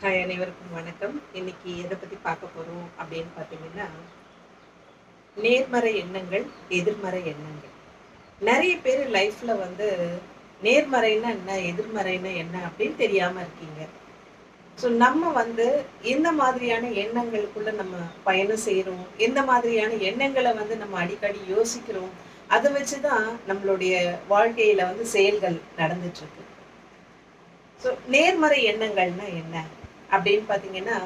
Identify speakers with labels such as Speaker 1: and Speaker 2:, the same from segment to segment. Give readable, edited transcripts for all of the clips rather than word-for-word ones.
Speaker 1: Hi, அனைவருக்கும் வணக்கம். இன்னைக்கு எதை பத்தி பார்க்க போறோம் அப்படின்னு பார்த்தீங்கன்னா, நேர்மறை எண்ணங்கள், எதிர்மறை எண்ணங்கள். நெறைய பேர் லைஃப்ல வந்து நேர்மறைன்னா என்ன, எதிர்மறைன்னா என்ன அப்படின்னு தெரியாம இருக்கீங்க. ஸோ நம்ம வந்து எந்த மாதிரியான எண்ணங்களுக்குள்ள நம்ம பயணம் செய்றோம், எந்த மாதிரியான எண்ணங்கள வந்து நம்ம அடிக்கடி யோசிக்கிறோம், அத வச்சு தான் நம்மளுடைய வாழ்க்கையில வந்து செயல்கள் நடந்துட்டு இருக்கு. ஸோ நேர்மறை எண்ணங்கள்னா என்ன அப்படின்னு பார்த்தீங்கன்னா,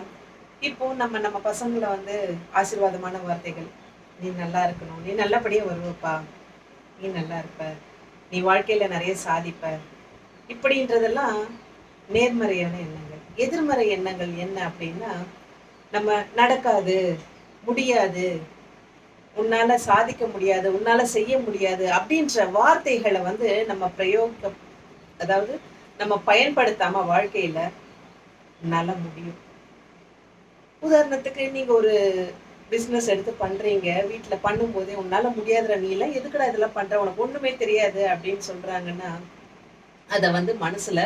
Speaker 1: இப்போ நம்ம நம்ம பசங்கள வந்து ஆசீர்வாதமான வார்த்தைகள், "நீ நல்லா இருக்கணும். நீ நல்லபடியா வருவப்பா. நீ நல்லா இருப்ப. நீ வாழ்க்கையில நெறைய சாதிப்ப." இப்படின்றதெல்லாம் நேர்மறையான எண்ணங்கள். எதிர்மறை எண்ணங்கள் என்ன அப்படின்னா, நம்ம நடக்காது, முடியாது, உன்னால சாதிக்க முடியாது, உன்னால செய்ய முடியாது அப்படின்ற வார்த்தைகள வந்து நம்ம அதாவது நம்ம பயன்படுத்தாம வாழ்க்கையில "உன்னால முடியும்." உதாரணத்துக்கு நீங்க ஒரு பிசினஸ் எடுத்து பண்றீங்க. வீட்ல பண்ணும்போதே, "உன்னால முடியாதுடா! நீலாம் எதுக்குடா இதெல்லாம் பண்ற? உனக்கு ஒண்ணுமே தெரியாது." அப்படின்னு சொல்றாங்கன்னா, அத வந்து மனசுல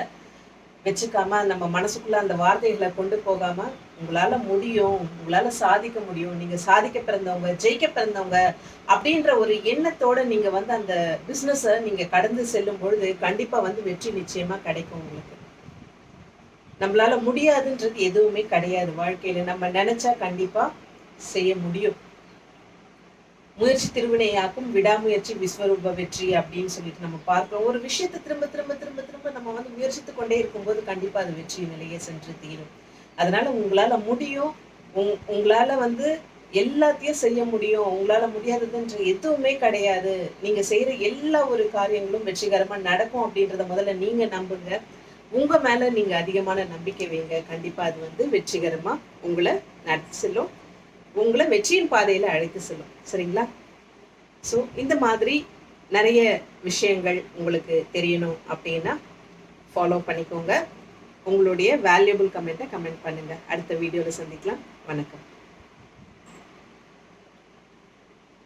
Speaker 1: வச்சுக்காம, நம்ம மனசுக்குள்ள அந்த வார்த்தைகள கொண்டு போகாம, "உங்களால முடியும். உங்களால சாதிக்க முடியும். நீங்க சாதிக்க பிறந்தவங்க, ஜெயிக்க பிறந்தவங்க." அப்படின்ற ஒரு எண்ணத்தோட நீங்க வந்து அந்த பிசினஸ நீங்க கடந்து செல்லும் பொழுது, கண்டிப்பா வந்து வெற்றி நிச்சயமா கிடைக்கும் உங்களுக்கு. நம்மளால முடியாதுன்றது எதுவுமே கிடையாது வாழ்க்கையில. நம்ம நெனச்சா கண்டிப்பா செய்ய முடியும். "முயற்சி திருவினையாக்கும், விடாமுயற்சி விஸ்வரூப வெற்றி" அப்படின்னு சொல்லிட்டு நம்ம பார்க்கிறோம். ஒரு விஷயத்த திரும்ப, திரும்ப, திரும்ப, திரும்ப நம்ம வந்து முயற்சித்துக் கொண்டே இருக்கும்போது, கண்டிப்பா அது வெற்றி நிலையை சென்று தீரும். அதனால உங்களால முடியும். உங்களால வந்து எல்லாத்தையும் செய்ய முடியும். உங்களால முடியாததுன்ற எதுவுமே கிடையாது. நீங்க செய்ற எல்லா ஒரு காரியங்களும் வெற்றிகரமா நடக்கும் அப்படின்றத முதல்ல நீங்க நம்புங்க. உங்க மேல நீங்க அதிகமான நம்பிக்கை வைங்க. கண்டிப்பா அது வந்து வெற்றிகரமா உங்கள நடத்தி செல்லும். உங்கள வெற்றியின் பாதையில அழைத்து செல்லும். சரிங்களா? ஸோ இந்த மாதிரி நெறைய விஷயங்கள் உங்களுக்கு தெரியணும் அப்டின்னா, ஃபாலோ பண்ணிக்கோங்க. உங்களுடைய வேல்யூபிள் கமெண்ட்ட கமெண்ட் பண்ணுங்க. அடுத்த வீடியோல சந்திக்கலாம். வணக்கம்.